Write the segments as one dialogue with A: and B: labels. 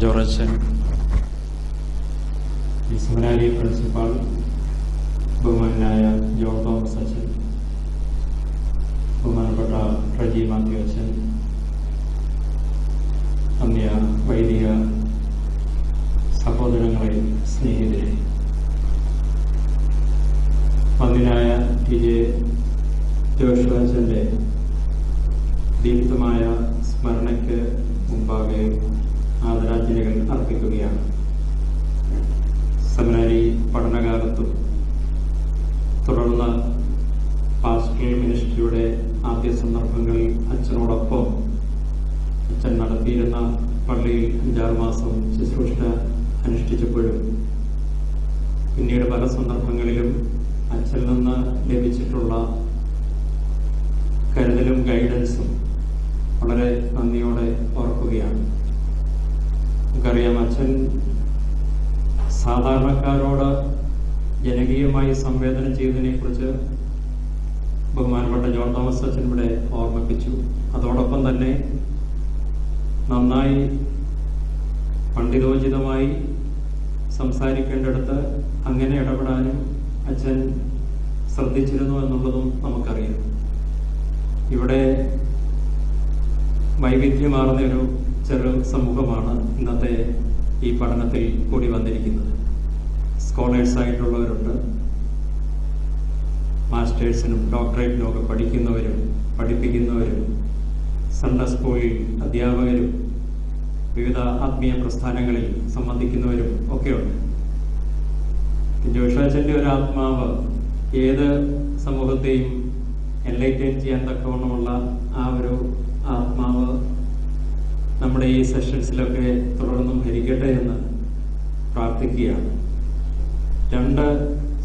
A: George അച്ഛൻ, ഈ സെമിനാരി principal ബഹുമാനായ ജോൺ തോമസ് അച്ഛൻ, ബഹുമാനപ്പെട്ട റജി മാത്യു അച്ഛൻ, അന്യ വൈദിക സഹോദരങ്ങളെ, സ്നേഹിതരെ, വന്യനായ ടി ജെ ജോഷുവച്ചൻ്റെ ദീപ്തമായ സ്മരണയ്ക്ക് മുമ്പാകെ ആദരാഞ്ജലികൾ അർപ്പിക്കുകയാണ്. സെമിനാരി പഠനകാലത്തും തുടർന്ന് പാസ്റ്ററൽ മിനിസ്ട്രിയുടെ ആദ്യ സന്ദർഭങ്ങളിൽ അച്ഛനോടൊപ്പം അച്ഛൻ നടത്തിയിരുന്ന പള്ളിയിൽ 5-6 മാസം ശുശ്രൂഷ അനുഷ്ഠിച്ചപ്പോഴും പിന്നീട് പല സന്ദർഭങ്ങളിലും അച്ഛനിൽ നിന്ന് ലഭിച്ചിട്ടുള്ള കരുതലും ഗൈഡൻസും വളരെ നന്ദിയോടെ ഓർക്കുകയാണ്. നമുക്കറിയാം, അച്ഛൻ സാധാരണക്കാരോട് ജനകീയമായി സംവേദനം ചെയ്തതിനെക്കുറിച്ച് ബഹുമാനപ്പെട്ട ജോൺ തോമസ് അച്ഛൻ ഇവിടെ ഓർമ്മിപ്പിച്ചു. അതോടൊപ്പം തന്നെ നന്നായി പണ്ഡിതോചിതമായി സംസാരിക്കേണ്ടടുത്ത് അങ്ങനെ ഇടപെടാനും അച്ഛൻ ശ്രദ്ധിച്ചിരുന്നു എന്നുള്ളതും നമുക്കറിയാം. ഇവിടെ വൈവിധ്യമാർന്ന ഒരു ചെറു സമൂഹമാണ് ഇന്നത്തെ ഈ പഠനത്തിൽ കൂടി വന്നിരിക്കുന്നത്. സ്കോളേഴ്സായിട്ടുള്ളവരുണ്ട്, മാസ്റ്റേഴ്സിനും ഡോക്ടറേറ്റിനും ഒക്കെ പഠിക്കുന്നവരും പഠിപ്പിക്കുന്നവരും, സൺഡേ സ്കൂളിൽ അധ്യാപകരും, വിവിധ ആത്മീയ പ്രസ്ഥാനങ്ങളിൽ സംബന്ധിക്കുന്നവരും ഒക്കെയുണ്ട്. ജോഷാച്ചൻ്റെ ഒരു ആത്മാവ് ഏത് സമൂഹത്തെയും എൻലൈറ്റൻ ചെയ്യാൻ തക്കവണ്ണമുള്ള ആ ഒരു ആത്മാവ് നമ്മുടെ ഈ സെഷൻസിലൊക്കെ തുടർന്നും ഭരിക്കട്ടെ എന്ന് പ്രാർത്ഥിക്കുകയാണ്. 2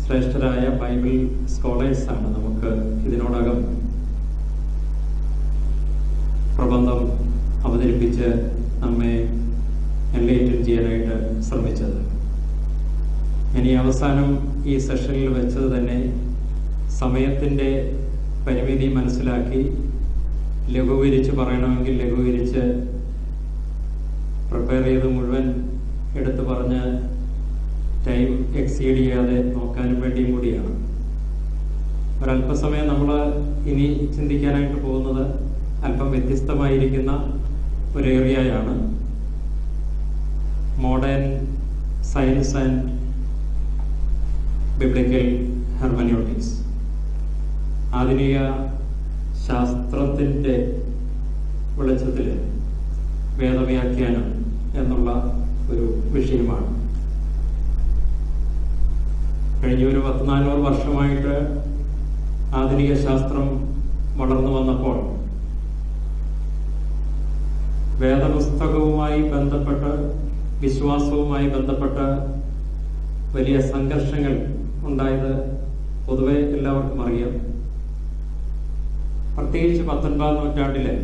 A: ശ്രേഷ്ഠരായ ബൈബിൾ സ്കോളേഴ്സാണ് നമുക്ക് ഇതിനോടകം പ്രബന്ധം അവതരിപ്പിച്ച് നമ്മെ എൻലൈറ്റൻ ചെയ്യാനായിട്ട് ശ്രമിച്ചത്. ഇനി അവസാനം ഈ സെഷനിൽ വെച്ചത് തന്നെ സമയത്തിൻ്റെ പരിമിതി മനസ്സിലാക്കി ലഘൂകരിച്ച് പറയണമെങ്കിൽ ലഘൂകരിച്ച് പ്രിപ്പയർ ചെയ്ത് മുഴുവൻ എടുത്ത് പറഞ്ഞ് ടൈം എക്സീഡ് ചെയ്യാതെ നോക്കാനും വേണ്ടിയും കൂടിയാണ്. ഒരല്പസമയം നമ്മൾ ഇനി ചിന്തിക്കാനായിട്ട് പോകുന്നത് അല്പം വ്യത്യസ്തമായിരിക്കുന്ന ഒരു ഏരിയയാണ് modern science and biblical hermeneutics. ആധുനിക ശാസ്ത്രത്തിൻ്റെ വെളിച്ചത്തിൽ വേദവ്യാഖ്യാനം എന്നുള്ള ഒരു വിഷയമാണ്. കഴിഞ്ഞ ഒരു 1400 വർഷമായിട്ട് ആധുനിക ശാസ്ത്രം വളർന്നു വന്നപ്പോൾ വേദപുസ്തകവുമായി ബന്ധപ്പെട്ട്, വിശ്വാസവുമായി ബന്ധപ്പെട്ട് വലിയ സംഘർഷങ്ങൾ ഉണ്ടായത് പൊതുവെ എല്ലാവർക്കും അറിയാം. പ്രത്യേകിച്ച് 19-ാം നൂറ്റാണ്ടില്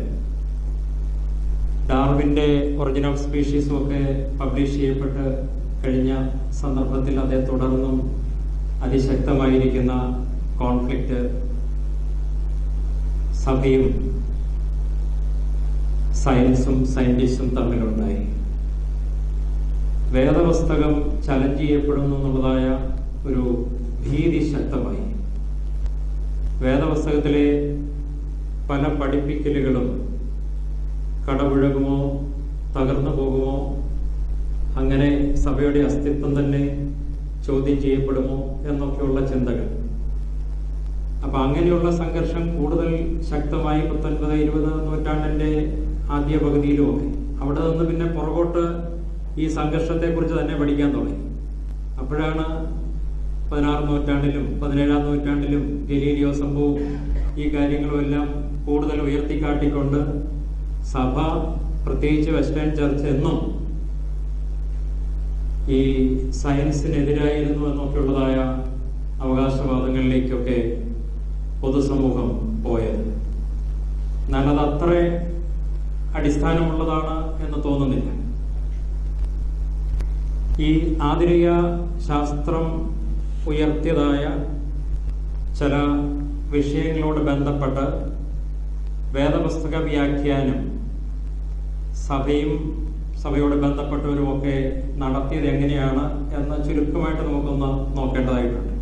A: ഡാർവിൻ്റെ ഒറിജിൻ ഓഫ് സ്പീഷീസും ഒക്കെ പബ്ലിഷ് ചെയ്യപ്പെട്ട് കഴിഞ്ഞ സന്ദർഭത്തിൽ അതേ തുടർന്നും അതിശക്തമായിരിക്കുന്ന കോൺഫ്ലിക്റ്റ് സഭയും സയൻസും സയന്റിസ്റ്റും തമ്മിലുണ്ടായി. വേദപുസ്തകം ചലഞ്ച് ചെയ്യപ്പെടുന്നു എന്നുള്ളതായ ഒരു ഭീതി ശക്തമായി. വേദപുസ്തകത്തിലെ പല പഠിപ്പിക്കലുകളും കടപുഴകുമോ, തകർന്നു പോകുമോ, അങ്ങനെ സഭയുടെ അസ്തിത്വം തന്നെ ചോദ്യം ചെയ്യപ്പെടുമോ എന്നൊക്കെയുള്ള ചിന്തകൾ. അപ്പൊ അങ്ങനെയുള്ള സംഘർഷം കൂടുതൽ ശക്തമായി 19-20 നൂറ്റാണ്ടിന്റെ ആദ്യ പകുതിയിലുമൊക്കെ. അവിടെ നിന്ന് പിന്നെ പുറകോട്ട് ഈ സംഘർഷത്തെക്കുറിച്ച് തന്നെ പഠിക്കാൻ തുടങ്ങി. അപ്പോഴാണ് 16-ാം നൂറ്റാണ്ടിലും 17-ാം നൂറ്റാണ്ടിലും ഗലീലിയോ സംഭവവും ഈ കാര്യങ്ങളുമെല്ലാം കൂടുതൽ ഉയർത്തിക്കാട്ടിക്കൊണ്ട് സഭ, പ്രത്യേകിച്ച് വെസ്റ്റേൺ ചർച്ച്, എന്നും ഈ സയൻസിനെതിരായിരുന്നു എന്നൊക്കെയുള്ളതായ അവകാശവാദങ്ങളിലേക്കൊക്കെ പൊതുസമൂഹം പോയത്. എന്നാൽ അത് അത്ര അടിസ്ഥാനമുള്ളതാണ് എന്ന് തോന്നുന്നില്ല. ഈ ആധുനിക ശാസ്ത്രം ഉയർത്തിയതായ ചില വിഷയങ്ങളോട് ബന്ധപ്പെട്ട് വേദപുസ്തക വ്യാഖ്യാനം സഭയും സഭയോട് ബന്ധപ്പെട്ടവരും ഒക്കെ നടത്തിയത് എങ്ങനെയാണ് എന്ന് ചുരുക്കമായിട്ട് നമുക്കൊന്ന് നോക്കേണ്ടതായിട്ടുണ്ട്.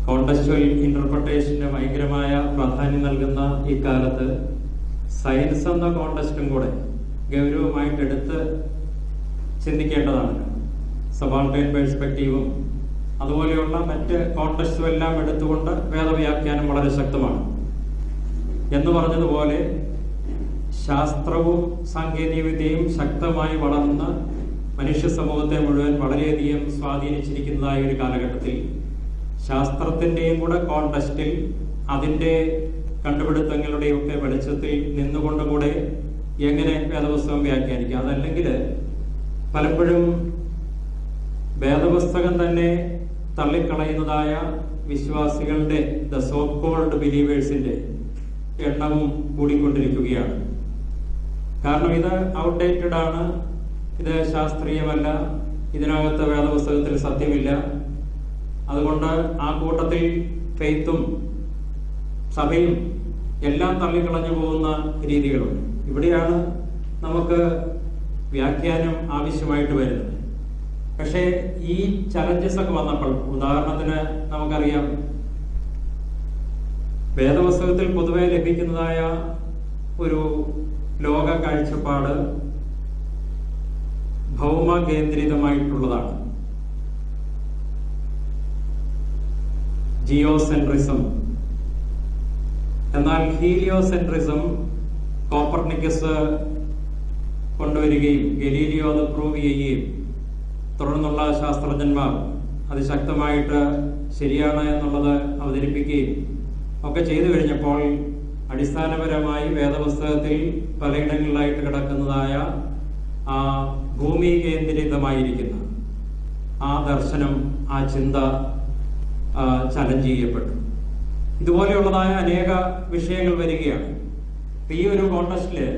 A: കോണ്ടക്സ്ച്വൽ ഇന്റർപ്രിട്ടേഷന് ഭയങ്കരമായ പ്രാധാന്യം നൽകുന്ന ഈ കാലത്ത് സയൻസ് എന്ന കോണ്ടക്സ്റ്റും കൂടെ ഗൗരവമായിട്ട് എടുത്ത് ചിന്തിക്കേണ്ടതാണ്. സബാൾട്ടൈൻ പെർസ്പെക്റ്റീവും അതുപോലെയുള്ള മറ്റ് കോണ്ടക്സ്റ്റും എല്ലാം എടുത്തുകൊണ്ട് വേദവ്യാഖ്യാനം വളരെ ശക്തമാണ്. എന്ന് പറഞ്ഞതുപോലെ ശാസ്ത്രവും സാങ്കേതികവിദ്യയും ശക്തമായി വളർന്ന് മനുഷ്യ സമൂഹത്തെ മുഴുവൻ വളരെയധികം സ്വാധീനിച്ചിരിക്കുന്നതായ ഒരു കാലഘട്ടത്തിൽ ശാസ്ത്രത്തിൻ്റെയും കൂടെ കോണ്ടക്സ്റ്റിൽ അതിൻ്റെ കണ്ടുപിടുത്തങ്ങളുടെയും ഒക്കെ വെളിച്ചത്തിൽ നിന്നുകൊണ്ടുകൂടെ എങ്ങനെ വേദപുസ്തകം വ്യാഖ്യാനിക്കാം. അതല്ലെങ്കിൽ പലപ്പോഴും വേദപുസ്തകം തന്നെ തള്ളിക്കളയുന്നതായ വിശ്വാസികളുടെ ദ സോ കോൾഡ് ബിലീവേഴ്സിന്റെ എണ്ണവും കൂടിക്കൊണ്ടിരിക്കുകയാണ്. കാരണം ഇത് ഔട്ട്ഡേറ്റഡ് ആണ്, ഇത് ശാസ്ത്രീയമല്ല, ഇതിനകത്ത് വേദപുസ്തകത്തിൽ സത്യമില്ല. അതുകൊണ്ട് ആ കൂട്ടത്തിൽ ഫെയ്ത്തും സഭയും എല്ലാം തള്ളിക്കളഞ്ഞു പോകുന്ന രീതികളുണ്ട്. ഇവിടെയാണ് നമുക്ക് വ്യാഖ്യാനം ആവശ്യമായിട്ട് വരുന്നത്. പക്ഷേ ഈ ചലഞ്ചസ് ഒക്കെ വന്നപ്പോൾ, ഉദാഹരണത്തിന് നമുക്കറിയാം, വേദപുസ്തകത്തിൽ പൊതുവെ ലഭിക്കുന്നതായ ഒരു ലോക കാഴ്ചപ്പാട് ഭൗമ കേന്ദ്രിതമായിട്ടുള്ളതാണ്. ജിയോസെൻട്രിസം. എന്നാൽ ഹീലിയോസെൻട്രിസം കോപ്പർനിക്കസ് കൊണ്ടുവരികയും ഗലീലിയോ അത് പ്രൂവ് ചെയ്യുകയും തുടർന്നുള്ള ശാസ്ത്രജ്ഞന്മാർ അത് ശക്തമായിട്ട് ശരിയാണ് എന്നുള്ളത് അവതരിപ്പിക്കുകയും ഒക്കെ ചെയ്തു കഴിഞ്ഞപ്പോൾ അടിസ്ഥാനപരമായി വേദപുസ്തകത്തിൽ പലയിടങ്ങളിലായിട്ട് കിടക്കുന്നതായ ആ ഭൂമി കേന്ദ്രിതമായിരിക്കുന്ന ആ ദർശനം, ആ ചിന്ത ചലഞ്ച് ചെയ്യപ്പെട്ടു. ഇതുപോലെയുള്ളതായ അനേക വിഷയങ്ങൾ വരികയാണ്. ഈ ഒരു കോണ്ടക്സ്റ്റില്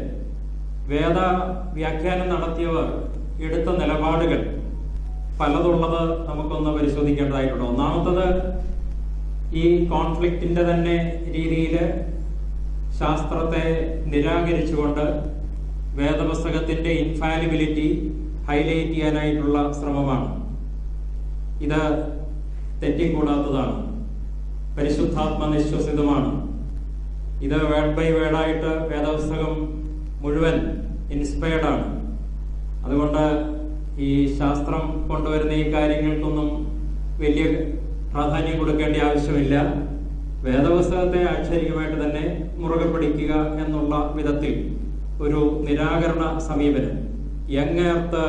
A: വേദ വ്യാഖ്യാനം നടത്തിയവർ എടുത്ത നിലപാടുകൾ പലതുള്ളത് നമുക്കൊന്ന് പരിശോധിക്കേണ്ടതായിട്ടുണ്ട്. ഒന്നാമത്തത്, ഈ കോൺഫ്ലിക്റ്റിന്റെ തന്നെ രീതിയിൽ ശാസ്ത്രത്തെ നിരാകരിച്ചുകൊണ്ട് വേദപുസ്തകത്തിന്റെ ഇൻഫാലിബിലിറ്റി ഹൈലൈറ്റ് ചെയ്യാനായിട്ടുള്ള ശ്രമമാണ്. ഇത് തെറ്റിക്കൂടാത്തതാണ്, പരിശുദ്ധാത്മ നിശ്വസിതമാണ്. ഇത് വേർഡ് ബൈ വേർഡായിട്ട് വേദപുസ്തകം മുഴുവൻ ഇൻസ്പയർഡ് ആണ്. അതുകൊണ്ട് ഈ ശാസ്ത്രം കൊണ്ടുവരുന്ന ഈ കാര്യങ്ങൾക്കൊന്നും വലിയ പ്രാധാന്യം കൊടുക്കേണ്ട ആവശ്യമില്ല. വേദപുസ്തകത്തെ ആക്ഷരികമായിട്ട് തന്നെ മുറുകെ പിടിക്കുക എന്നുള്ള വിധത്തിൽ ഒരു നിരാകരണ സമീപനം, യങ് എർത്ത്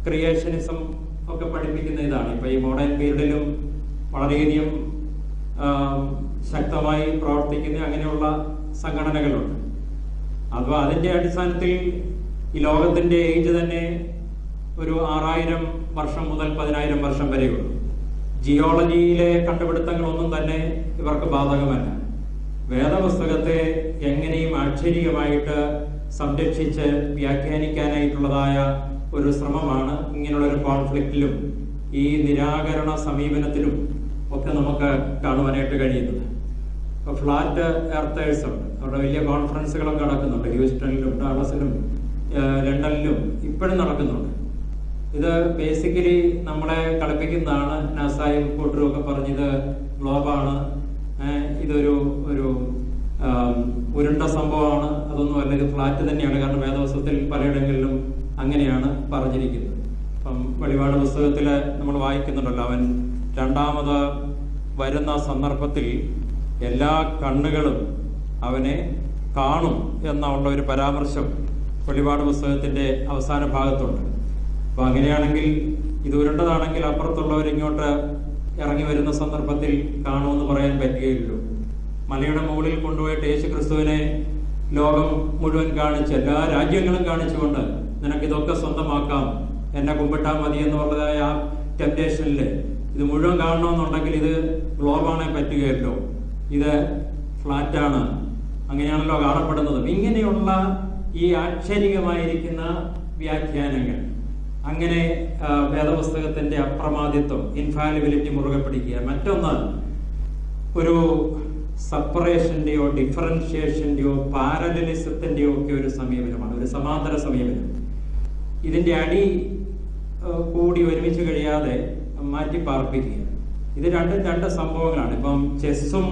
A: ക്രിയേഷനിസം ഒക്കെ പഠിപ്പിക്കുന്ന ഇതാണ്. ഇപ്പൊ ഈ മോഡേൺ പീരീഡിലും വളരെയധികം ശക്തമായി പ്രവർത്തിക്കുന്ന അങ്ങനെയുള്ള സംഘടനകളുണ്ട്. അഥവാ അതിന്റെ അടിസ്ഥാനത്തിൽ ഈ ലോകത്തിന്റെ ഏജ് തന്നെ ഒരു 6000 വർഷം മുതൽ 10000 വർഷം വരെയുള്ളൂ. ജിയോളജിയിലെ കണ്ടുപിടുത്തങ്ങളൊന്നും തന്നെ ഇവർക്ക് ബാധകമല്ല. വേദപുസ്തകത്തെ എങ്ങനെയും ആക്ഷരികമായിട്ട് സംരക്ഷിച്ച് വ്യാഖ്യാനിക്കാനായിട്ടുള്ളതായ ഒരു ശ്രമമാണ് ഇങ്ങനെയുള്ള ഒരു കോൺഫ്ലിക്റ്റിലും ഈ നിരാകരണ സമീപനത്തിലും ഒക്കെ നമുക്ക് കാണുവാനായിട്ട് കഴിയുന്നത്. ഇപ്പൊ ഫ്ലാറ്റ് എർത്തേഴ്സ് ഉണ്ട്, അവരുടെ വലിയ കോൺഫറൻസുകളൊക്കെ നടക്കുന്നുണ്ട്. ഹ്യൂസ്റ്റണിലും ഡാളസിലും ലണ്ടനിലും ഇപ്പോഴും നടക്കുന്നുണ്ട്. ഇത് ബേസിക്കലി നമ്മളെ കളിപ്പിക്കുന്നതാണ്. നാസായും കൂട്ടരും ഒക്കെ പറഞ്ഞത് ഗ്ലോബാണ്, ഇതൊരു ഉരുണ്ട സംഭവമാണ്, അതൊന്നുമല്ല, ഇത് ഫ്ലാറ്റ് തന്നെയാണ്. കാരണം വേദപുസ്തകത്തിൽ പലയിടങ്ങളിലും അങ്ങനെയാണ് പറഞ്ഞിരിക്കുന്നത്. അപ്പം വെളിപാട് പുസ്തകത്തിൽ നമ്മൾ വായിക്കുന്നുണ്ടല്ലോ, അവൻ രണ്ടാമത് വരുന്ന സന്ദർഭത്തിൽ എല്ലാ കണ്ണുകളും അവനെ കാണും എന്നുള്ള ഒരു പരാമർശം വെളിപാട് പുസ്തകത്തിന്റെ അവസാന ഭാഗത്തുണ്ട്. അപ്പൊ അങ്ങനെയാണെങ്കിൽ ഇത് ഉരുണ്ടതാണെങ്കിൽ അപ്പുറത്തുള്ളവർ ഇങ്ങോട്ട് ഇറങ്ങി വരുന്ന സന്ദർഭത്തിൽ കാണുമെന്ന് പറയാൻ പറ്റുകയില്ലല്ലോ. മലയുടെ മുകളിൽ കൊണ്ടുപോയിട്ട് യേശു ക്രിസ്തുവിനെ ലോകം മുഴുവൻ കാണിച്ച്, എല്ലാ രാജ്യങ്ങളും കാണിച്ചുകൊണ്ട് നിനക്കിതൊക്കെ സ്വന്തമാക്കാം, എന്നെ കുമ്പിട്ടാൽ മതി എന്നുള്ളതായ ആ ടെംപ്റ്റേഷനിൽ ഇത് മുഴുവൻ കാണണമെന്നുണ്ടെങ്കിൽ ഇത് ഗ്ലോബാണെ പറ്റുകയല്ലോ, ഇത് ഫ്ലാറ്റാണ്, അങ്ങനെയാണല്ലോ കാണപ്പെടുന്നത്. ഇങ്ങനെയുള്ള ഈ ആക്ഷരികമായിരിക്കുന്ന വ്യാഖ്യാനങ്ങൾ, അങ്ങനെ വേദപുസ്തകത്തിന്റെ അപ്രമാദിത്വം, ഇൻഫാലിബിലിറ്റി മുറുകെ പിടിക്കുക. മറ്റൊന്ന്, ഒരു സെപ്പറേഷന്റെയോ ഡിഫറൻഷിയേഷന്റെയോ പാരലലിസത്തിന്റെയോ ഒക്കെ ഒരു സമീപനമാണ്, ഒരു സമാന്തര സമീപനം. ഇതിന്റെ അടി കൂടി ഒരുമിച്ച് കഴിയാതെ മാറ്റി പാർപ്പിക്കുക. ഇത് രണ്ടും രണ്ട് സംഭവങ്ങളാണ്. ഇപ്പം ചെസ്സും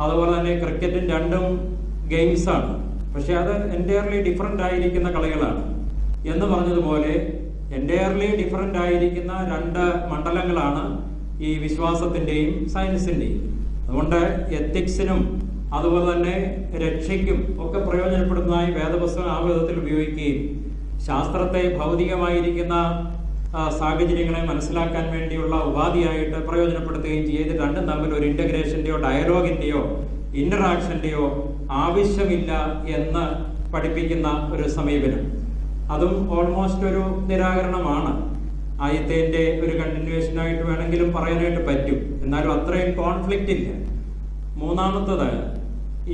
A: അതുപോലെ തന്നെ ക്രിക്കറ്റും രണ്ടും ഗെയിംസാണ്, പക്ഷെ അത് എൻറ്റയർലി ഡിഫറെന്റ് ആയിരിക്കുന്ന കളികളാണ്. എന്ന് പറഞ്ഞതുപോലെ എൻറ്റയർലി ഡിഫറെന്റ് ആയിരിക്കുന്ന രണ്ട് മണ്ഡലങ്ങളാണ് ഈ വിശ്വാസത്തിന്റെയും സയൻസിന്റെയും. അതുകൊണ്ട് എത്തിക്സിനും അതുപോലെ തന്നെ രക്ഷയ്ക്കും ഒക്കെ പ്രയോജനപ്പെടുന്നതായി വേദപുസ്തകം ആ വിധത്തിൽ ഉപയോഗിക്കുകയും ശാസ്ത്രത്തെ ഭൗതികമായിരിക്കുന്ന സാഹചര്യങ്ങളെ മനസ്സിലാക്കാൻ വേണ്ടിയുള്ള ഉപാധിയായിട്ട് പ്രയോജനപ്പെടുത്തുകയും ചെയ്ത് രണ്ടും തമ്മിൽ ഒരു ഇന്റഗ്രേഷന്റെയോ ഡയലോഗിന്റെയോ ഇന്ററാക്ഷന്റെയോ ആവശ്യമില്ല എന്ന് പഠിപ്പിക്കുന്ന ഒരു സമീപനം. അതും ഓൾമോസ്റ്റ് ഒരു നിരാകരണമാണ്. ആദ്യത്തെ ഒരു കണ്ടിന്യൂവേഷൻ ആയിട്ട് വേണമെങ്കിലും പറയാനായിട്ട് പറ്റും, എന്നാലും അത്രയും കോൺഫ്ലിക്റ്റ് ഇല്ല. മൂന്നാമത്തത്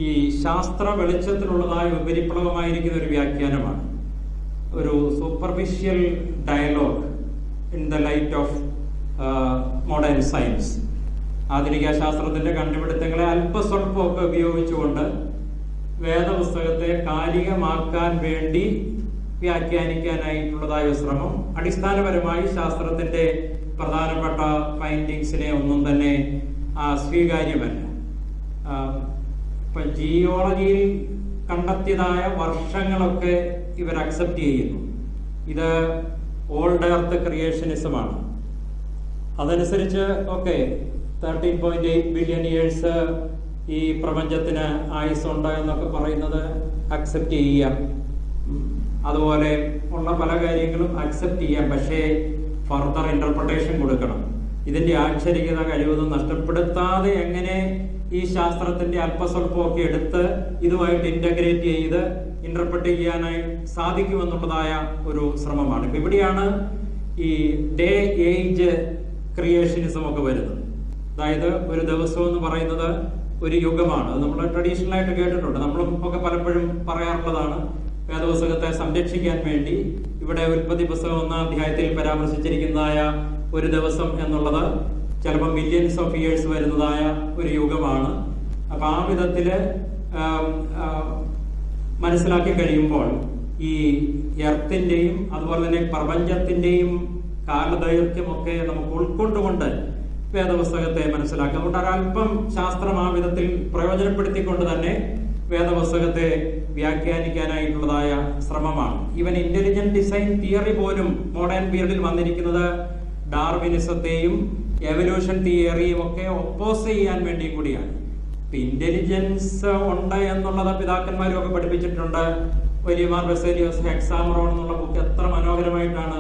A: ഈ ശാസ്ത്ര വെളിച്ചത്തിലുള്ളതായ ഉപരിപ്ലവമായിരിക്കുന്ന ഒരു വ്യാഖ്യാനമാണ്, ഒരു superficial dialogue in the light of modern science. ആധുനിക ശാസ്ത്രത്തിന്റെ കണ്ടുപിടുത്തങ്ങളെ അല്പസ്വല്പമൊക്കെ ഉപയോഗിച്ചുകൊണ്ട് വേദപുസ്തകത്തെ കാലികമാക്കാൻ വേണ്ടി വ്യാഖ്യാനിക്കാനായിട്ടുള്ളതായ ശ്രമം അടിസ്ഥാനപരമായി ശാസ്ത്രത്തിന്റെ പ്രധാനപ്പെട്ട ഫൈൻഡിങ്സിനെ ഒന്നും തന്നെ സ്വീകാര്യമല്ല. ഇപ്പൊ ജിയോളജിയിൽ കണ്ടെത്തിയതായ വർഷങ്ങളൊക്കെ ഇവർ അക്സെപ്റ്റ് ചെയ്യുന്നു. ഇത് ഓൾഡ് എർത്ത് ക്രിയേഷനിസമാണ്. അതനുസരിച്ച് 13.8 ബില്യൺ ഇയേഴ്സ് ഈ പ്രപഞ്ചത്തിന് ആയുസ്സുണ്ട് എന്നൊക്കെ പറയുന്നത് അക്സെപ്റ്റ് ചെയ്യാം. അതുപോലെ ഉള്ള പല കാര്യങ്ങളും അക്സെപ്റ്റ് ചെയ്യാം, പക്ഷേ ഫർദർ ഇന്റർപ്രിട്ടേഷൻ കൊടുക്കണം. ഇതിന്റെ ആക്ഷരികത കഴിവതും നഷ്ടപ്പെടുത്താതെ എങ്ങനെ ഈ ശാസ്ത്രത്തിന്റെ അല്പസ്വല്പമൊക്കെ എടുത്ത് ഇതുമായിട്ട് ഇന്റഗ്രേറ്റ് ചെയ്ത് ഇന്റർപ്രറ്റ് ചെയ്യാനായി സാധിക്കുമെന്നുള്ളതായ ഒരു ശ്രമമാണ്. ഇപ്പൊ ഇവിടെയാണ് ഈ ഡേ ഏജ് ക്രിയേഷനിസം ഒക്കെ വരുന്നത്. അതായത് ഒരു ദിവസം എന്ന് പറയുന്നത് ഒരു യുഗമാണ്. അത് നമ്മൾ ട്രഡീഷണൽ ആയിട്ട് കേട്ടിട്ടുണ്ട്, നമ്മളും ഒക്കെ പലപ്പോഴും പറയാറുള്ളതാണ്. വേദപുസ്തകത്തെ സംരക്ഷിക്കാൻ വേണ്ടി ഇവിടെ ഉൽപ്പത്തി പുസ്തകം 1-ാം അധ്യായത്തിൽ പരാമർശിച്ചിരിക്കുന്നതായ ഒരു ദിവസം എന്നുള്ളത് ചിലപ്പോൾ മില്യൺസ് ഓഫ് ഇയേഴ്സ് വരുന്നതായ ഒരു യുഗമാണ്. അപ്പൊ ആ വിധത്തില് മനസ്സിലാക്കി കഴിയുമ്പോൾ ഈ എർത്തിന്റെയും അതുപോലെ തന്നെ പ്രപഞ്ചത്തിന്റെയും കാലദൈർഘ്യമൊക്കെ നമുക്ക് ഉൾക്കൊണ്ടുകൊണ്ട് വേദപുസ്തകത്തെ മനസ്സിലാക്കുക. അതുകൊണ്ട് ഒരല്പം ശാസ്ത്രം ആ വിധത്തിൽ പ്രയോജനപ്പെടുത്തിക്കൊണ്ട് തന്നെ വേദപുസ്തകത്തെ വ്യാഖ്യാനിക്കാനായിട്ടുള്ളതായ ശ്രമമാണ്. ഈവൻ ഇന്റലിജന്റ് ഡിസൈൻ തിയറി പോലും മോഡേൺ പീരീഡിൽ വന്നിരിക്കുന്നത് ഡാർവിനിസത്തെയും എവല്യൂഷൻ തിയറിയും ഒക്കെ ഒപ്പോസ് ചെയ്യാൻ വേണ്ടി കൂടിയാണ്. ഇന്റലിജൻസ് ഉണ്ട് എന്നുള്ളത് പിതാക്കന്മാരും ഒക്കെ പഠിപ്പിച്ചിട്ടുണ്ട്. വലിയമാർ ബെസേലിയോസ് ഹെക്സാമറോൺ എന്നുള്ള ബുക്ക് എത്ര മനോഹരമായിട്ടാണ്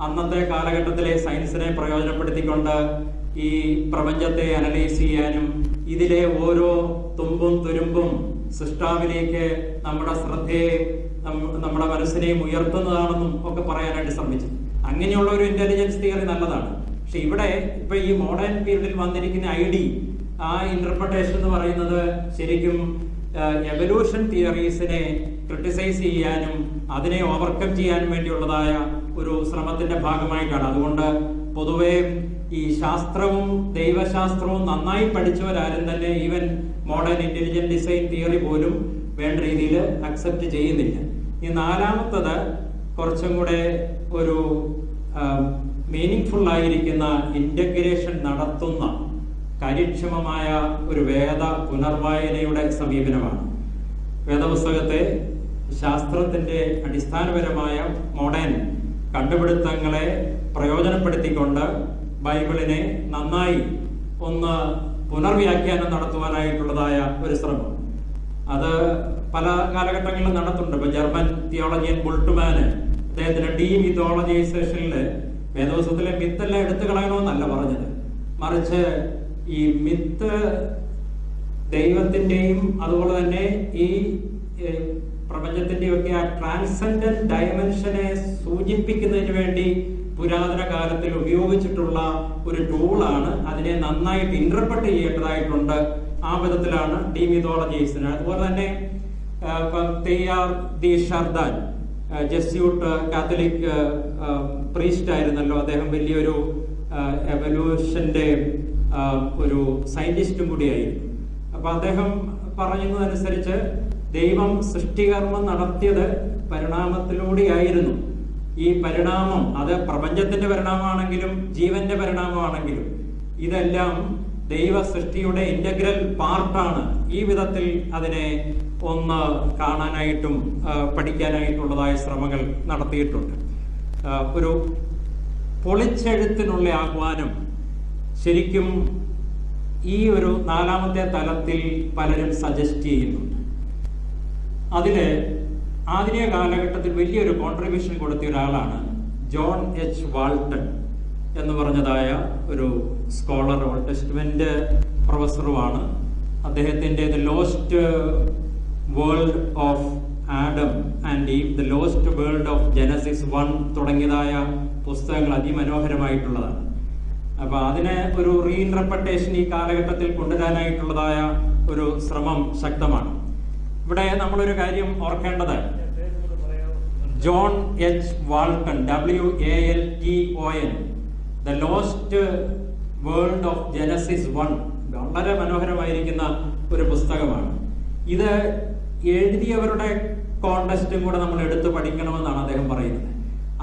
A: അന്നത്തെ കാലഘട്ടത്തിലെ സയൻസിനെ പ്രയോജനപ്പെടുത്തിക്കൊണ്ട് ഈ പ്രപഞ്ചത്തെ അനലൈസ് ചെയ്യാനും ഇതിലെ ഓരോ തുമ്പും തുരുമ്പും സൃഷ്ടാവിലേക്ക് നമ്മുടെ ശ്രദ്ധയെ നമ്മുടെ മനസ്സിനെയും ഉയർത്തുന്നതാണെന്നും ഒക്കെ പറയാനായിട്ട് ശ്രമിച്ചു. അങ്ങനെയുള്ള ഒരു ഇന്റലിജൻസ് തിയറി നല്ലതാണ്. പക്ഷെ ഇവിടെ ഇപ്പൊ ഈ മോഡേൺ പീരീഡിൽ വന്നിരിക്കുന്ന ആ ഇന്റർപ്രിട്ടേഷൻ എന്ന് പറയുന്നത് ശരിക്കും എവല്യൂഷൻ തിയറീസിനെ ക്രിട്ടിസൈസ് ചെയ്യാനും അതിനെ ഓവർകം ചെയ്യാൻ വേണ്ടിയുള്ളതായ ഒരു ശ്രമത്തിന്റെ ഭാഗമായിട്ടാണ്. അതുകൊണ്ട് പൊതുവെ ഈ ശാസ്ത്രവും ദൈവശാസ്ത്രവും നന്നായി പഠിച്ചവരാരും തന്നെ even modern intelligent design theory പോലും വേണ്ട രീതിയിൽ അക്സെപ്റ്റ് ചെയ്യുന്നില്ല. ഈ നാലാമത്തത് കുറച്ചും കൂടെ ഒരു മീനിങ് ഫുൾ ആയിരിക്കുന്ന ഇന്റഗ്രേഷൻ നടത്തുന്ന കാര്യക്ഷമമായ ഒരു വേദ പുനർവായനയുടെ സമീപനമാണ്. വേദപുസ്തകത്തെ ശാസ്ത്രത്തിന്റെ അടിസ്ഥാനപരമായ മോഡേൺ കണ്ടുപിടുത്തങ്ങളെ പ്രയോജനപ്പെടുത്തിക്കൊണ്ട് ബൈബിളിനെ നന്നായി ഒന്ന് പുനർവ്യാഖ്യാനം നടത്തുവാനായിട്ടുള്ളതായ ഒരു ശ്രമം അത് പല കാലഘട്ടങ്ങളിലും നടത്തുന്നുണ്ട്. ഇപ്പൊ ജർമ്മൻ തിയോളജിയൻ ബുൾട്ട്മാന് അദ്ദേഹത്തിന്റെ ഡീമിത്തോളജൈസേഷനിൽ വേദപുസ്തകത്തിലെ മിത്തെല്ലാം എടുത്തു കളയണമെന്നല്ല പറഞ്ഞത്, മറിച്ച് ഈ മിത്ത് ദൈവത്തിന്റെയും അതുപോലെ തന്നെ ഈ പ്രപഞ്ചത്തിന്റെയും ഒക്കെ ആ ട്രാൻസെൻഡന്റ് ഡയമെൻഷനെ സൂചിപ്പിക്കുന്നതിന് വേണ്ടി പുരാതന കാലത്തിൽ ഉപയോഗിച്ചിട്ടുള്ള ഒരു ടൂളാണ്. അതിനെ നന്നായിട്ട് ഇന്റർപ്രറ്റ് ചെയ്യേണ്ടതായിട്ടുണ്ട്. ആ വിധത്തിലാണ് ഡീമിത്തോളജീസിന്. അതുപോലെ തന്നെ തെയ്യാർ ദി ഷർദാൻ ജെസ്യൂട്ട് കാത്തലിക് പ്രീസ്റ്റ് ആയിരുന്നല്ലോ. അദ്ദേഹം വലിയൊരു എവല്യൂഷന്റെ ഒരു സയന്റിസ്റ്റും കൂടിയായിരുന്നു. അപ്പൊ അദ്ദേഹം പറയുന്നതനുസരിച്ച് ദൈവം സൃഷ്ടികർമ്മം നടത്തിയത് പരിണാമത്തിലൂടെയായിരുന്നു. ഈ പരിണാമം അത് പ്രപഞ്ചത്തിന്റെ പരിണാമമാണെങ്കിലും ജീവന്റെ പരിണാമമാണെങ്കിലും ഇതെല്ലാം ദൈവ സൃഷ്ടിയുടെ ഇന്റഗ്രൽ പാർട്ടാണ്. ഈ വിധത്തിൽ അതിനെ ഒന്ന് കാണാനായിട്ടും പഠിക്കാനായിട്ടുള്ളതായ ശ്രമങ്ങൾ നടത്തിയിട്ടുണ്ട്. ഒരു പൊളിച്ചെഴുത്തിനുള്ള ആഹ്വാനം ശരിക്കും ഈ ഒരു 4ാമത്തെ തലത്തിൽ പലരും സജസ്റ്റ് ചെയ്യുന്നുണ്ട്. അതില് ആധുനിക കാലഘട്ടത്തിൽ വലിയൊരു കോൺട്രിബ്യൂഷൻ കൊടുത്ത ഒരാളാണ് ജോൺ എച്ച് വാൾട്ടൺ എന്ന് പറഞ്ഞതായ ഒരു സ്കോളർ, ഓൾഡ് ടെസ്റ്റ്മെന്റ് പ്രൊഫസറുമാണ്. അദ്ദേഹത്തിന്റെ the lost world of Adam and Eve, the lost world of Genesis 1 തുടങ്ങിയതായ പുസ്തകങ്ങൾ അതിമനോഹരമായിട്ടുള്ളതാണ്. അപ്പൊ അതിനെ ഒരു റീഇൻറ്റർപ്രിട്ടേഷൻ ഈ കാലഘട്ടത്തിൽ കൊണ്ടുവരാനായിട്ടുള്ളതായ ഒരു ശ്രമം ശക്തമാണ്. ഇവിടെ നമ്മളൊരു കാര്യം ഓർക്കേണ്ടത്, John H Walton, WALTON, the lost world of Genesis 1, വളരെ മനോഹരമായിരിക്കുന്ന ഒരു പുസ്തകമാണ്. ഇത് എഴുതിയവരുടെ കോണ്ടെക്സ്റ്റും കൂടെ നമ്മൾ എടുത്ത് പഠിക്കണമെന്നാണ് അദ്ദേഹം പറയുന്നത്.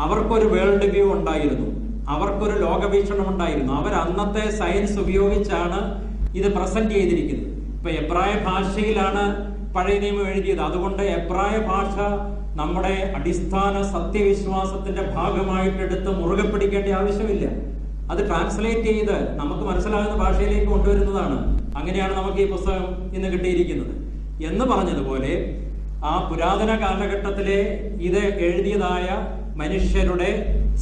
A: അവർക്കൊരു വേൾഡ് വ്യൂ ഉണ്ടായിരുന്നു, അവർക്കൊരു ലോകവീക്ഷണം ഉണ്ടായിരുന്നു. അവർ അന്നത്തെ സയൻസ് ഉപയോഗിച്ചാണ് ഇത് പ്രസന്റ് ചെയ്തിരിക്കുന്നത്. ഇപ്പൊ എബ്രായ ഭാഷയിലാണ് പഴയ നിയമം എഴുതിയത്. അതുകൊണ്ട് എബ്രായ ഭാഷ നമ്മുടെ അടിസ്ഥാന സത്യവിശ്വാസത്തിന്റെ ഭാഗമായിട്ട് എടുത്ത് മുറുകെ പിടിക്കേണ്ട ആവശ്യമില്ല. അത് ട്രാൻസ്ലേറ്റ് ചെയ്ത് നമുക്ക് മനസ്സിലാകുന്ന ഭാഷയിലേക്ക് കൊണ്ടുവരുന്നതാണ്. അങ്ങനെയാണ് നമുക്ക് ഈ പുസ്തകം ഇന്ന് കിട്ടിയിരിക്കുന്നത്. എന്ന് പറഞ്ഞതുപോലെ ആ പുരാതന കാലഘട്ടത്തിലെ ഇത് എഴുതിയതായ മനുഷ്യരുടെ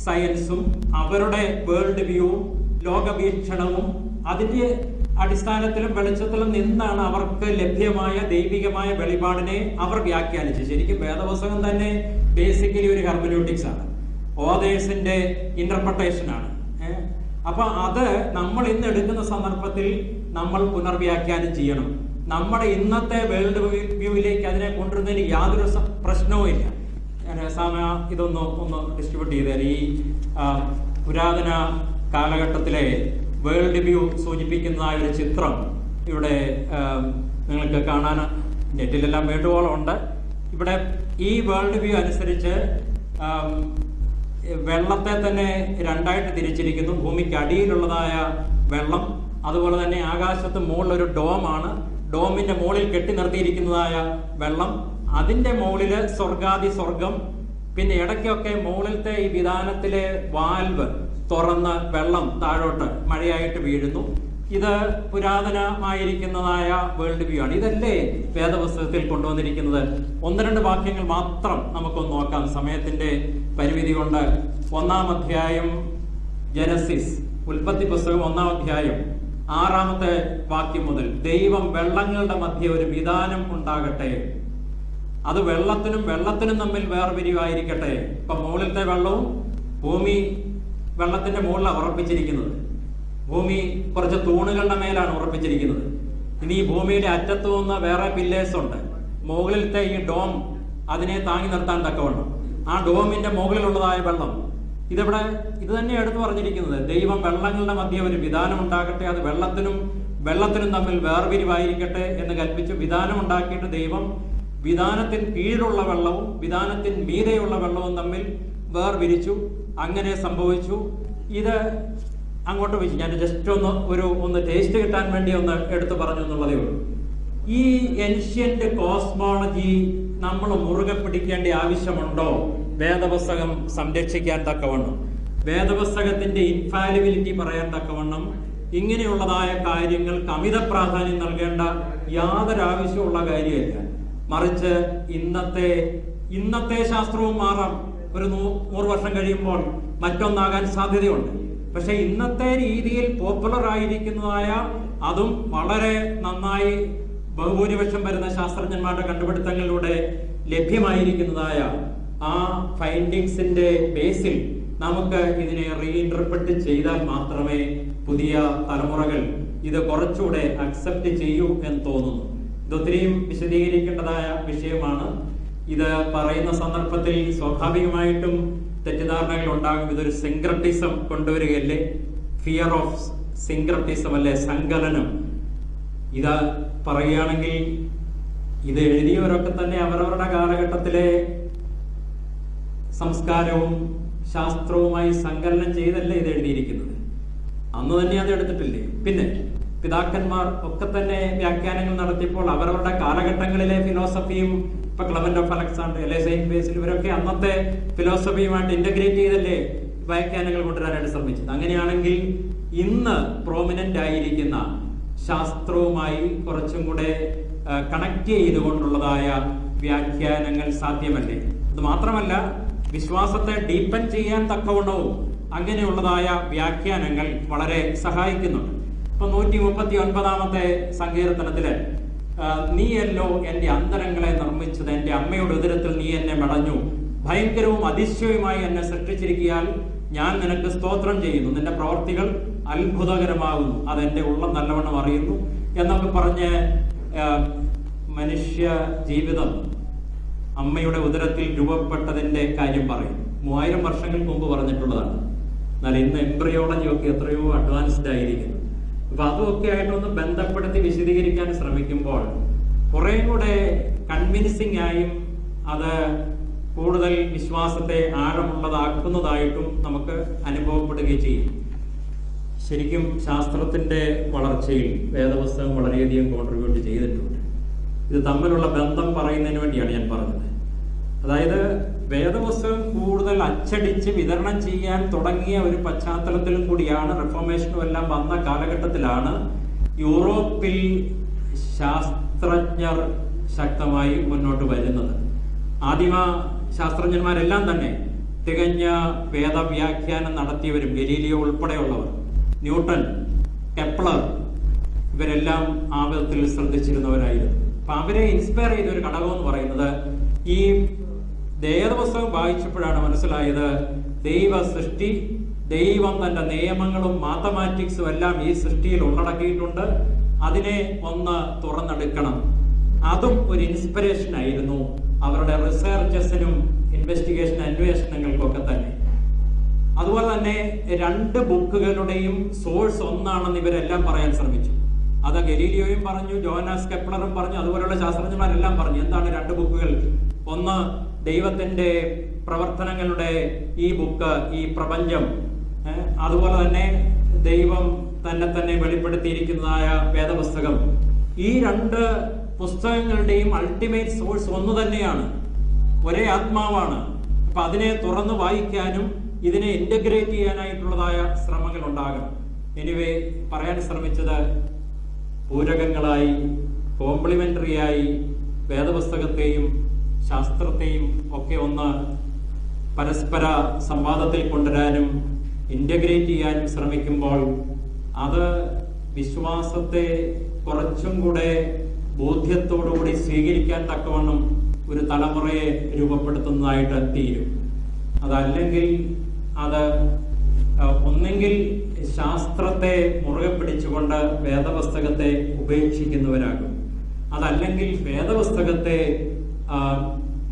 A: സയൻസും അവരുടെ വേൾഡ് വ്യൂവും ലോകവീക്ഷണവും അതിന്റെ അടിസ്ഥാനത്തിലും വെളിച്ചത്തിലും നിന്നാണ് അവർക്ക് ലഭ്യമായ ദൈവികമായ വെളിപാടിനെ അവർ വ്യാഖ്യാനിച്ചു. ശരിക്കും വേദപുസ്തകം തന്നെ ബേസിക്കലി ഒരു ഹെർമന്യൂട്ടിക്സ് ആണ്, ഓതേഴ്സിന്റെ ഇന്റർപ്രിട്ടേഷൻ ആണ്. അപ്പൊ അത് നമ്മൾ ഇന്ന് എടുക്കുന്ന സന്ദർഭത്തിൽ നമ്മൾ പുനർവ്യാഖ്യാനം ചെയ്യണം. നമ്മുടെ ഇന്നത്തെ വേൾഡ് വ്യൂവിലേക്ക് അതിനെ കൊണ്ടുവരുന്നതിന് യാതൊരു പ്രശ്നവും ഇല്ല. ഒന്ന് ഡിസ്ട്രിബ്യൂട്ട് ചെയ്താൽ ഈ പുരാതന കാലഘട്ടത്തിലെ വേൾഡ് വ്യൂ സൂചിപ്പിക്കുന്നതായ ഒരു ചിത്രം ഇവിടെ നിങ്ങൾക്ക് കാണാൻ നെറ്റിലെല്ലാം വേണ്ടുവോളം ഉണ്ട്. ഇവിടെ ഈ വേൾഡ് വ്യൂ അനുസരിച്ച് വെള്ളത്തെ തന്നെ 2ആയിട്ട് തിരിച്ചിരിക്കുന്നു. ഭൂമിക്ക് അടിയിലുള്ളതായ വെള്ളം, അതുപോലെ തന്നെ ആകാശത്ത് മുകളിലൊരു ഡോമാണ്, ഡോമിന്റെ മുകളിൽ കെട്ടി നിർത്തിയിരിക്കുന്നതായ വെള്ളം, അതിന്റെ മുകളില് സ്വർഗാദി സ്വർഗം, പിന്നെ ഇടയ്ക്കൊക്കെ മുകളിലത്തെ ഈ വിധാനത്തിലെ വാൽവ് തുറന്ന് വെള്ളം താഴോട്ട് മഴയായിട്ട് വീഴുന്നു. ഇത് പുരാതനമായിരിക്കുന്നതായ വേൾഡ് വ്യൂ ആണ്. ഇതല്ലേ വേദപുസ്തകത്തിൽ കൊണ്ടുവന്നിരിക്കുന്നത്. 1-2 വാക്യങ്ങൾ മാത്രം നമുക്കൊന്ന് നോക്കാം, സമയത്തിന്റെ പരിമിതി കൊണ്ട്. 1-ാം അധ്യായം ജനസിസ്, ഉൽപ്പത്തി പുസ്തകം 1-ാം അധ്യായം 6-ാമത്തെ വാക്യം മുതൽ, ദൈവം വെള്ളങ്ങളുടെ മധ്യ ഒരു വിധാനം ഉണ്ടാകട്ടെ, അത് വെള്ളത്തിനും തമ്മിൽ വേർപിരിവായിരിക്കട്ടെ. ഇപ്പൊ മുകളിലത്തെ വെള്ളവും ഭൂമി വെള്ളത്തിന്റെ മുകളിലാണ് ഉറപ്പിച്ചിരിക്കുന്നത്. ഭൂമി കുറച്ച് തൂണുകളുടെ മേലാണ് ഉറപ്പിച്ചിരിക്കുന്നത്. ഇനി ഈ ഭൂമിയുടെ അറ്റത്തു നിന്ന് വേറെ പില്ലേഴ്സ് ഉണ്ട്. മുകളിലത്തെ ഈ ഡോം അതിനെ താങ്ങി നിർത്താൻ തക്കവണ്ണം ആ ഡോമിന്റെ മുകളിലുള്ളതായ വെള്ളം, ഇത് തന്നെ എടുത്തു പറഞ്ഞിരിക്കുന്നത്. ദൈവം വെള്ളങ്ങളുടെ മധ്യ ഒരു വിധാനം ഉണ്ടാകട്ടെ, അത് വെള്ളത്തിനും തമ്മിൽ വേർപിരിവായിരിക്കട്ടെ എന്ന് കൽപ്പിച്ചു. വിധാനം ഉണ്ടാക്കിയിട്ട് ദൈവം വിധാനത്തിന് കീഴിലുള്ള വെള്ളവും വിധാനത്തിന് മീതെയുള്ള വെള്ളവും തമ്മിൽ വേർപിരിച്ചു. അങ്ങനെ സംഭവിച്ചു. ഇത് അങ്ങോട്ട് വെച്ച് ഞാൻ ജസ്റ്റ് ഒന്ന് ടേസ്റ്റ് കിട്ടാൻ വേണ്ടി ഒന്ന് എടുത്തു പറഞ്ഞു എന്നുള്ളതേ ഉള്ളൂ. ഈ ഏൻഷ്യന്റ് കോസ്മോളജി നമ്മൾ മുറുകെ പിടിക്കേണ്ട ആവശ്യമുണ്ടോ വേദപുസ്തകം സംരക്ഷിക്കാൻ തക്കവണ്ണം, വേദപുസ്തകത്തിന്റെ ഇൻഫാലിബിലിറ്റി പറയാൻ തക്കവണ്ണം ഇങ്ങനെയുള്ളതായ കാര്യങ്ങൾക്ക് അമിത പ്രാധാന്യം നൽകേണ്ട യാതൊരു ആവശ്യമുള്ള കാര്യമില്ല. മറിച്ച് ഇന്നത്തെ ശാസ്ത്രവും മാറാം. ഒരു 100 വർഷം കഴിയുമ്പോൾ മറ്റൊന്നാകാൻ സാധ്യതയുണ്ട്. പക്ഷെ ഇന്നത്തെ രീതിയിൽ പോപ്പുലർ ആയിരിക്കുന്നതായ, അതും വളരെ നന്നായി ബഹുഭൂരിപക്ഷം വരുന്ന ശാസ്ത്രജ്ഞന്മാരുടെ കണ്ടുപിടുത്തങ്ങളിലൂടെ ലഭ്യമായിരിക്കുന്നതായ ആ ഫൈൻഡിങ്സിന്റെ ബേസിൽ നമുക്ക് ഇതിനെ റീഇൻറ്റർപ്രറ്റ് ചെയ്താൽ മാത്രമേ പുതിയ തലമുറകൾ ഇത് കുറച്ചുകൂടെ അക്സെപ്റ്റ് ചെയ്യൂ എന്ന് തോന്നുന്നു. ഇതൊത്തിരിയും വിശദീകരിക്കേണ്ടതായ വിഷയമാണ്. ഇത് പറയുന്ന സന്ദർഭത്തിൽ സ്വാഭാവികമായിട്ടും തെറ്റിദ്ധാരണകൾ ഉണ്ടാകും. ഇതൊരു സിൻക്രറ്റിസം കൊണ്ടുവരികയല്ലേ, ഫിയർ ഓഫ് സിൻക്രറ്റിസം അല്ലെ, സങ്കലനം. ഇത് പറയുകയാണെങ്കിൽ ഇത് എഴുതിയവരൊക്കെ തന്നെ അവരവരുടെ കാലഘട്ടത്തിലെ സംസ്കാരവും ശാസ്ത്രവുമായി സങ്കലനം ചെയ്തല്ലേ ഇത് എഴുതിയിരിക്കുന്നത്. അന്ന് തന്നെ അത് എടുത്തിട്ടില്ലേ? പിന്നെ പിതാക്കന്മാർ ഒക്കെ തന്നെ വ്യാഖ്യാനങ്ങൾ നടത്തിയപ്പോൾ അവരവരുടെ കാലഘട്ടങ്ങളിലെ ഫിലോസഫിയും, ഇപ്പൊ ക്ലെമന്റ് ഓഫ് അലക്സാണ്ടർ, അല്ലെ സെയിന്റ് ബേസിൽ, ഇവരൊക്കെ അന്നത്തെ ഫിലോസഫിയുമായിട്ട് ഇന്റഗ്രേറ്റ് ചെയ്തല്ലേ വ്യാഖ്യാനങ്ങൾ കൊണ്ടുവരാനായിട്ട് ശ്രമിച്ചത്. അങ്ങനെയാണെങ്കിൽ ഇന്ന് പ്രോമിനന്റ് ആയിരിക്കുന്ന ശാസ്ത്രവുമായി കുറച്ചും കൂടെ കണക്ട് ചെയ്തുകൊണ്ടുള്ളതായ വ്യാഖ്യാനങ്ങൾ സാധ്യമല്ലേ? അത് മാത്രമല്ല, വിശ്വാസത്തെ ഡീപ്പൻ ചെയ്യാൻ തക്കവണ്ണവും അങ്ങനെയുള്ളതായ വ്യാഖ്യാനങ്ങൾ വളരെ സഹായിക്കുന്നുണ്ട്. ഇപ്പൊ 139 സങ്കീർത്തനത്തില് നീയല്ലോ എന്റെ അന്തരങ്ങളെ നിർമ്മിച്ചത്, എന്റെ അമ്മയുടെ ഉദരത്തിൽ നീ എന്നെ മെടഞ്ഞു, ഭയങ്കരവും അതിശയവുമായി എന്നെ സൃഷ്ടിച്ചിരിക്കാൻ ഞാൻ നിനക്ക് സ്തോത്രം ചെയ്യുന്നു, നിന്റെ പ്രവർത്തികൾ അത്ഭുതകരമാകുന്നു, അതെന്റെ ഉള്ളം നല്ലവണ്ണം അറിയുന്നു എന്നൊക്കെ പറഞ്ഞ് മനുഷ്യ ജീവിതം അമ്മയുടെ ഉദരത്തിൽ രൂപപ്പെട്ടതിന്റെ കാര്യം പറയും. 3000 വർഷങ്ങൾക്ക് മുമ്പ് പറഞ്ഞിട്ടുള്ളതാണ്. എന്നാൽ ഇന്ന് എംബ്രിയോളജി ഒക്കെ എത്രയോ അഡ്വാൻസ്ഡ് ആയിരിക്കുന്നു. അപ്പൊ അതൊക്കെ ആയിട്ടൊന്ന് ബന്ധപ്പെടുത്തി വിശദീകരിക്കാൻ ശ്രമിക്കുമ്പോൾ കുറെ കൂടെ കൺവിൻസിംഗ് ആയും അത് കൂടുതൽ വിശ്വാസത്തെ ആഴമുള്ളതാക്കുന്നതായിട്ടും നമുക്ക് അനുഭവപ്പെടുകയും ചെയ്യും. ശരിക്കും ശാസ്ത്രത്തിന്റെ വളർച്ചയിൽ വേദപുസ്തകം വളരെയധികം കോൺട്രിബ്യൂട്ട് ചെയ്തിട്ടുണ്ട്. ഇത് തമ്മിലുള്ള ബന്ധം പറയുന്നതിന് വേണ്ടിയാണ് ഞാൻ പറഞ്ഞത്. അതായത് വേദപുസ്തകം കൂടുതൽ അച്ചടിച്ച് വിതരണം ചെയ്യാൻ തുടങ്ങിയ ഒരു പശ്ചാത്തലത്തിലും കൂടിയാണ്, റിഫോർമേഷനും എല്ലാം വന്ന കാലഘട്ടത്തിലാണ് യൂറോപ്പിൽ ശാസ്ത്രജ്ഞർ ശക്തമായി മുന്നോട്ട് വരുന്നത്. ആദിമ ശാസ്ത്രജ്ഞന്മാരെല്ലാം തന്നെ തികഞ്ഞ വേദവ്യാഖ്യാനം നടത്തിയവരും, ഗലീലിയോ ഉൾപ്പെടെയുള്ളവർ, ന്യൂട്ടൺ, കെപ്ലർ, ഇവരെല്ലാം ആ വിധത്തിൽ ശ്രദ്ധിച്ചിരുന്നവരായിരുന്നു. അപ്പൊ അവരെ ഇൻസ്പയർ ചെയ്ത ഒരു ഘടകം എന്ന് പറയുന്നത് ഈ വേദപുസ്തകം വായിച്ചപ്പോഴാണ് മനസ്സിലായത്, ദൈവ സൃഷ്ടി, ദൈവം തന്റെ നിയമങ്ങളും മാത്തമാറ്റിക്സും എല്ലാം ഈ സൃഷ്ടിയിൽ ഉള്ളടക്കിയിട്ടുണ്ട്, അതിനെ ഒന്ന് തുറന്നെടുക്കണം. അതും ഒരു ഇൻസ്പിറേഷൻ ആയിരുന്നു അവരുടെ റിസർച്ചസിനും ഇൻവെസ്റ്റിഗേഷൻ അന്വേഷണങ്ങൾക്കൊക്കെ തന്നെ. അതുപോലെ തന്നെ 2 ബുക്കുകളുടെയും സോഴ്സ് ഒന്നാണെന്ന് ഇവരെല്ലാം പറയാൻ ശ്രമിച്ചു. അത് ഗലീലിയോയും പറഞ്ഞു, ജോനാസ് കെപ്ലറും പറഞ്ഞു, അതുപോലെയുള്ള ശാസ്ത്രജ്ഞന്മാരെല്ലാം പറഞ്ഞു. എന്താണ് 2 ബുക്കുകൾ? ഒന്ന് ദൈവത്തിന്റെ പ്രവർത്തനങ്ങളുടെ ഈ ബുക്ക്, ഈ പ്രപഞ്ചം, അതുപോലെ തന്നെ ദൈവം തന്നെ വെളിപ്പെടുത്തിയിരിക്കുന്നതായ വേദപുസ്തകം. ഈ 2 പുസ്തകങ്ങളുടെയും അൾട്ടിമേറ്റ് സോഴ്സ് ഒന്ന് തന്നെയാണ്, ഒരേ ആത്മാവാണ്. അപ്പൊ അതിനെ തുറന്നു വായിക്കാനും ഇതിനെ ഇന്റഗ്രേറ്റ് ചെയ്യാനായിട്ടുള്ളതായ ശ്രമങ്ങൾ ഉണ്ടാകണം. എനിവേ, പറയാൻ ശ്രമിച്ചത് പൂരകങ്ങളായി, കോംപ്ലിമെന്ററിയായി വേദപുസ്തകത്തെയും ശാസ്ത്രത്തെയും ഒക്കെ ഒന്ന് പരസ്പര സംവാദത്തിൽ കൊണ്ടുവരാനും ഇന്റഗ്രേറ്റ് ചെയ്യാനും ശ്രമിക്കുമ്പോൾ അത് വിശ്വാസത്തെ കുറച്ചും കൂടെ ബോധ്യത്തോടുകൂടി സ്വീകരിക്കാൻ തക്കവണ്ണം ഒരു തലമുറയെ രൂപപ്പെടുത്തുന്നതായിട്ട് തീരും. അതല്ലെങ്കിൽ അത് ഒന്നെങ്കിൽ ശാസ്ത്രത്തെ മുറുകെ പിടിച്ചുകൊണ്ട് വേദപുസ്തകത്തെ ഉപേക്ഷിക്കുന്നവരാകും, അതല്ലെങ്കിൽ വേദപുസ്തകത്തെ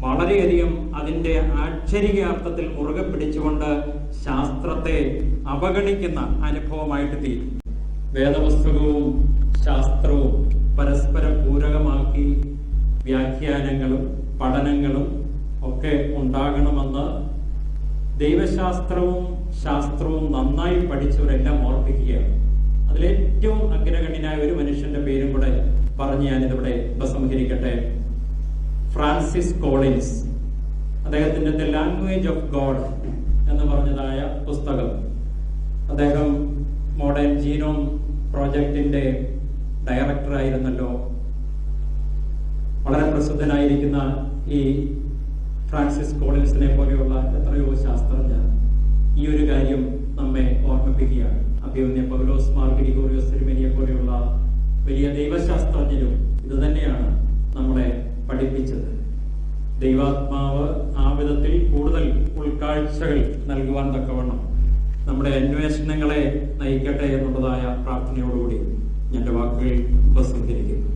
A: വളരെയധികം അതിന്റെ ആക്ഷരിക അർത്ഥത്തിൽ മുറുകെ പിടിച്ചുകൊണ്ട് ശാസ്ത്രത്തെ അവഗണിക്കുന്ന അനുഭവമായിട്ട് തീരും. വേദപുസ്തകവും ശാസ്ത്രവും പരസ്പരം പൂരകമാക്കി വ്യാഖ്യാനങ്ങളും പഠനങ്ങളും ഒക്കെ ഉണ്ടാകണമെന്ന് ദൈവശാസ്ത്രവും ശാസ്ത്രവും നന്നായി പഠിച്ചവരെല്ലാം ഓർപ്പിക്കുകയാണ്. അതിലേറ്റവും അഗ്രഗണ്യനായ ഒരു മനുഷ്യന്റെ പേരും കൂടെ പറഞ്ഞ് ഞാനിതിവിടെ ഉപസംഹരിക്കട്ടെ. Francis Collins. അദ്ദേഹത്തിന്റെ ദ ലാംഗ്വേജ് ഓഫ് ഗോഡ് എന്ന് പറഞ്ഞതായ പുസ്തകം, അദ്ദേഹം മോഡേൺ ജീനോം പ്രോജക്റ്റിന്റെ ഡയറക്ടറായിരുന്നല്ലോ. വളരെ പ്രസിദ്ധനായിരിക്കുന്ന ഈ ഫ്രാൻസിസ് കോളിൻസിനെ പോലെയുള്ള എത്രയോ ശാസ്ത്രജ്ഞർ ഈ ഒരു കാര്യം നമ്മെ ഓർമ്മിപ്പിക്കുകയാണ്. അഭിമന്യ പൗലോസ് മാർ ഗ്രിഗോറിയോസ് തിരുമേനിയെ പോലെയുള്ള വലിയ ദൈവശാസ്ത്രജ്ഞരും ഇത് തന്നെയാണ് നമ്മളെ പഠിപ്പിച്ചത്. ദൈവാത്മാവ് ആ വിധത്തിൽ കൂടുതൽ ഉൾക്കാഴ്ചകൾ നൽകുവാൻ തക്കവണ്ണം നമ്മുടെ അന്വേഷണങ്ങളെ നയിക്കട്ടെ എന്നുള്ളതായ പ്രാർത്ഥനയോടുകൂടി എൻ്റെ വാക്കുകൾ ഉപസംഹരിക്കുന്നു.